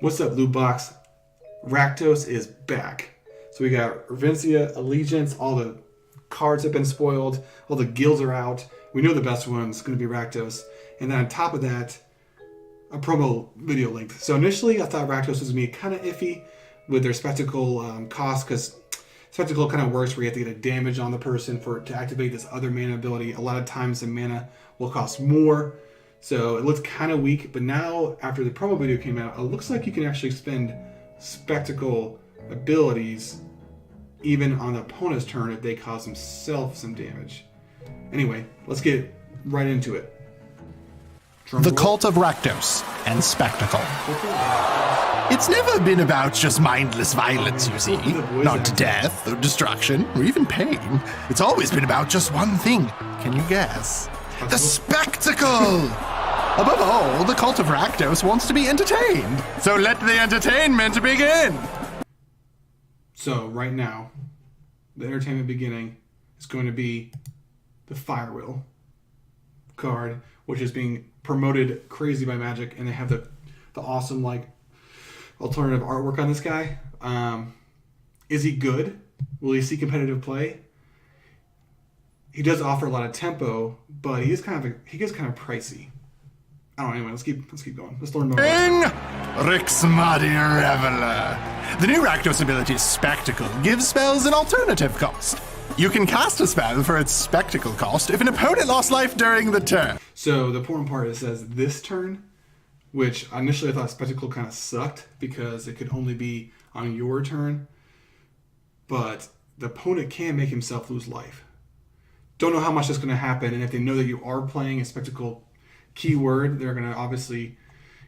What's up, loot box? Rakdos is back. So we got Ravnica Allegiance, all the cards have been spoiled, all the guilds are out. We know the best one's going to be Rakdos. And then on top of that, a promo video link. So initially I thought Rakdos was going to be kind of iffy with their spectacle cost, because spectacle kind of works where you have to get a damage on the person to activate this other mana ability. A lot of times the mana will cost more. So it looks kind of weak, but now after the promo video came out, it looks like you can actually spend spectacle abilities even on the opponent's turn if they cause themselves some damage. Anyway, let's get right into it. The Cult of Rakdos and Spectacle. It's never been about just mindless violence, you see. Not death or destruction or even pain. It's always been about just one thing. Can you guess? The spectacle! Above all, the Cult of Rakdos wants to be entertained. So let the entertainment begin! So right now, the entertainment beginning is going to be the Firewheel card, which is being promoted crazy by Magic, and they have the awesome alternative artwork on this guy. Is he good? Will he see competitive play? He does offer a lot of tempo, but he gets kind of pricey. I don't know. Anyway, let's keep going. Let's learn more. Rixmadi Reveler. The new Rakdos ability Spectacle gives spells an alternative cost. You can cast a spell for its spectacle cost if an opponent lost life during the turn. So the important part is it says this turn, which initially I thought spectacle kind of sucked because it could only be on your turn, but the opponent can make himself lose life. Don't know how much that's going to happen, and if they know that you are playing a spectacle keyword, they're going to obviously,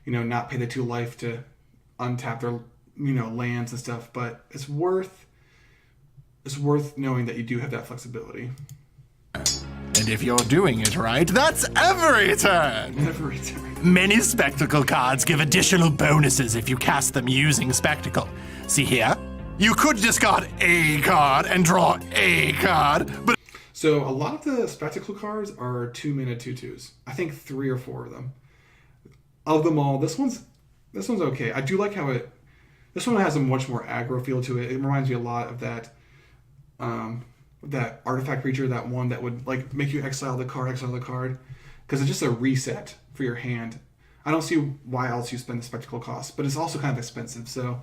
not pay the 2 life to untap their, lands and stuff. But it's worth knowing that you do have that flexibility. And if you're doing it right, that's every turn. Every turn. Many spectacle cards give additional bonuses if you cast them using spectacle. See here? You could discard a card and draw a card, but so a lot of the spectacle cards are 2-mana 2/2s. I think 3 or 4 of them. Of them all, this one's okay. I do like how this one has a much more aggro feel to it. It reminds me a lot of that artifact creature, that one that would make you exile the card, because it's just a reset for your hand. I don't see why else you spend the spectacle cost, but it's also kind of expensive, so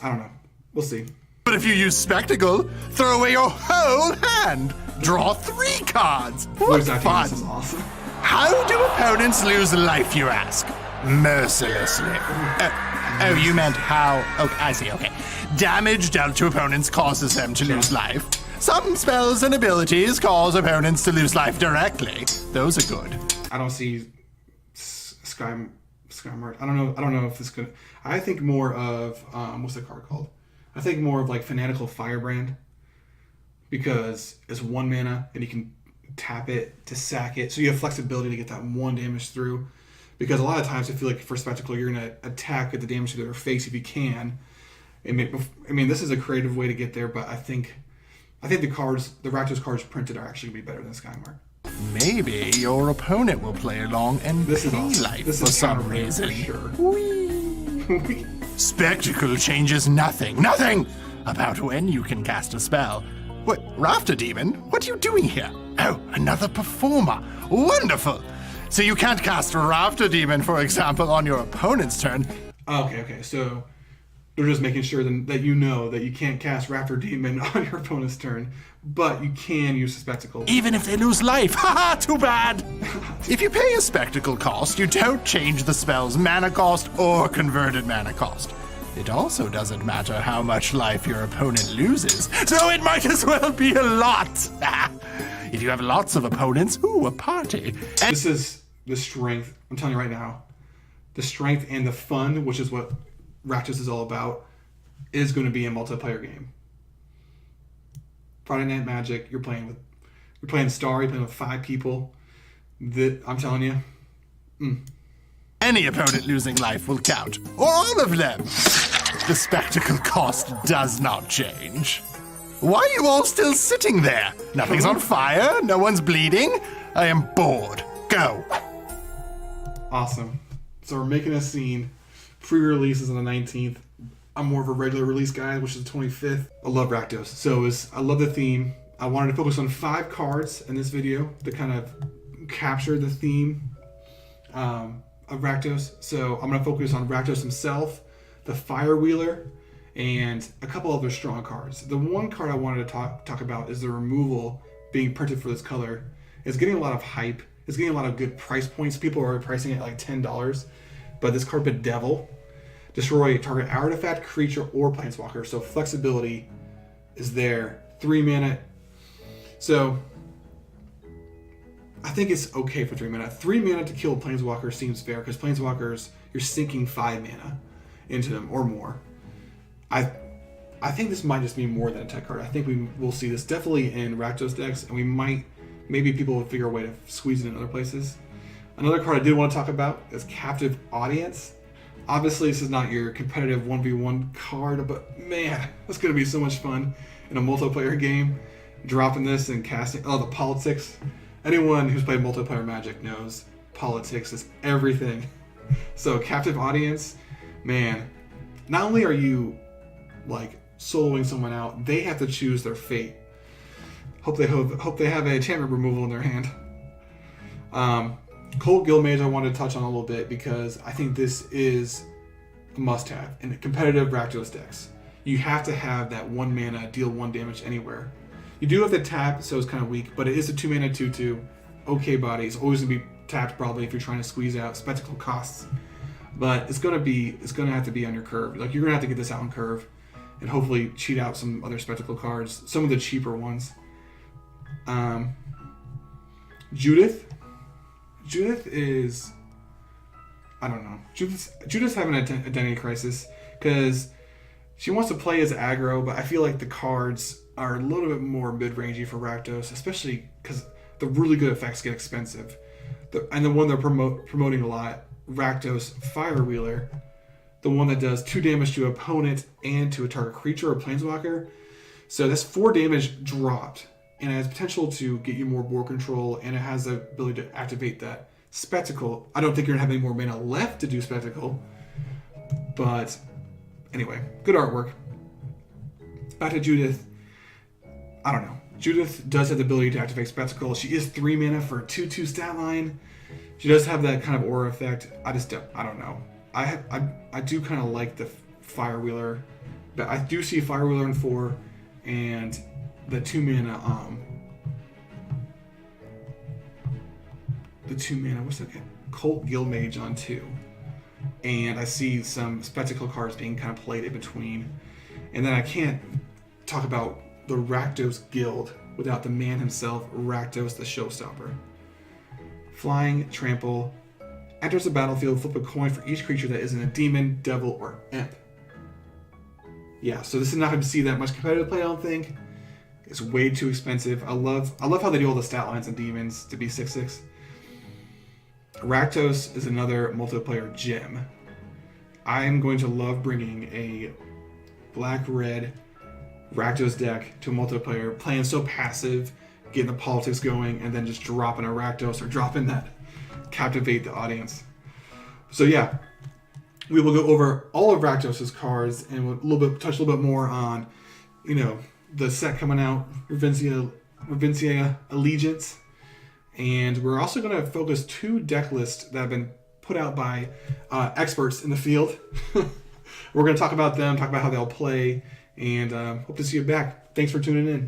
I don't know. We'll see. But if you use Spectacle, throw away your whole hand. Draw 3 cards. What fun. This is awesome. How do opponents lose life, you ask? Mercilessly. Oh, you meant how? Okay, I see, okay. Damage dealt to opponents causes them to lose life. Some spells and abilities cause opponents to lose life directly. Those are good. I don't see Skymart. I don't know if this could. I think more of what's the card called? I think more of Fanatical Firebrand, because it's 1 mana and you can tap it to sack it, so you have flexibility to get that 1 damage through. Because a lot of times I feel like for Spectacle you're going to attack with the damage to their face if you can. This is a creative way to get there, but I think the Rakdos cards printed are actually going to be better than Skymart. Maybe your opponent will play along and pay life for some reason. Sure. Spectacle changes nothing about when you can cast a spell. What, Rafter Demon? What are you doing here? Oh, another performer. Wonderful. So you can't cast Rafter Demon, for example, on your opponent's turn. Okay. So they're just making sure that you know that you can't cast Rafter Demon on your opponent's turn, but you can use the Spectacle. Even if they lose life. Haha, too bad. If you pay a Spectacle cost, you don't change the spell's mana cost or converted mana cost. It also doesn't matter how much life your opponent loses, so it might as well be a lot. If you have lots of opponents, a party. This is the strength. I'm telling you right now, the strength and the fun, which is what Rakdos is all about, is going to be a multiplayer game. Friday Night Magic, you're playing Star, you're playing with 5 people. I'm telling you. Any opponent losing life will count. Or all of them. The spectacle cost does not change. Why are you all still sitting there? Nothing's on fire, no one's bleeding. I am bored. Go. Awesome. So we're making a scene Pre-release is on the 19th. I'm more of a regular release guy, which is the 25th. I love Rakdos. So I love the theme. I wanted to focus on 5 cards in this video to kind of capture the theme of Rakdos. So I'm going to focus on Rakdos himself, the Fire Wheeler, and a couple other strong cards. The one card I wanted to talk about is the removal being printed for this color. It's getting a lot of hype. It's getting a lot of good price points. People are pricing it like $10. But this card, Bedevil, destroy target artifact, creature, or planeswalker. So flexibility is there. 3 mana. So I think it's okay for 3 mana. 3 mana to kill a planeswalker seems fair because planeswalkers, you're sinking 5 mana into them or more. I think this might just be more than a tech card. I think we will see this definitely in Rakdos decks, and maybe people will figure a way to squeeze it in other places. Another card I did want to talk about is Captive Audience. Obviously, this is not your competitive 1v1 card, but man, it's going to be so much fun in a multiplayer game. Dropping this and casting, the politics. Anyone who's played multiplayer Magic knows politics is everything. So Captive Audience, man, not only are you like soloing someone out, they have to choose their fate. Hope they have a enchantment removal in their hand. Colt Gilliam I wanted to touch on a little bit because I think this is a must-have in competitive Rakdos decks. You have to have that 1 mana deal 1 damage anywhere. You do have to tap, so it's kind of weak, but it is a 2 mana 2/2. Okay body. It's always gonna be tapped probably if you're trying to squeeze out spectacle costs. But it's gonna have to be on your curve. Like you're gonna have to get this out on curve and hopefully cheat out some other spectacle cards, some of the cheaper ones. Judith is, I don't know. Judith's having an identity crisis because she wants to play as aggro, but I feel like the cards are a little bit more mid-rangey for Rakdos, especially because the really good effects get expensive. And the one they're promoting a lot, Rakdos Fire Wheeler, the one that does 2 damage to an opponent and to a target creature or planeswalker. So that's 4 damage dropped, and it has potential to get you more board control, and it has the ability to activate that spectacle. I don't think you're gonna have any more mana left to do spectacle, but anyway, good artwork. Back to Judith. I don't know. Judith does have the ability to activate spectacle. She is 3 mana for a 2/2 stat line. She does have that kind of aura effect. I don't know. I do kind of like the Fire Wheeler, but I do see Fire Wheeler in 4 and the 2 mana what's that? Colt Gilliam on 2. And I see some spectacle cards being kind of played in between. And then I can't talk about the Rakdos Guild without the man himself, Rakdos the Showstopper. Flying, trample, enters the battlefield, flip a coin for each creature that isn't a demon, devil, or imp. Yeah, so this is not going to see that much competitive play, I don't think. It's way too expensive. I love how they do all the stat lines and demons to be 6/6. Rakdos is another multiplayer gem. I'm going to love bringing a black-red Rakdos deck to a multiplayer, playing so passive, getting the politics going, and then just dropping a Rakdos or dropping that captivate the audience. So yeah, we will go over all of Rakdos' cards and we'll touch a little bit more on, the set coming out, Ravnica Allegiance. And we're also going to focus 2 deck lists that have been put out by experts in the field. We're going to talk about them, talk about how they all play, and hope to see you back. Thanks for tuning in.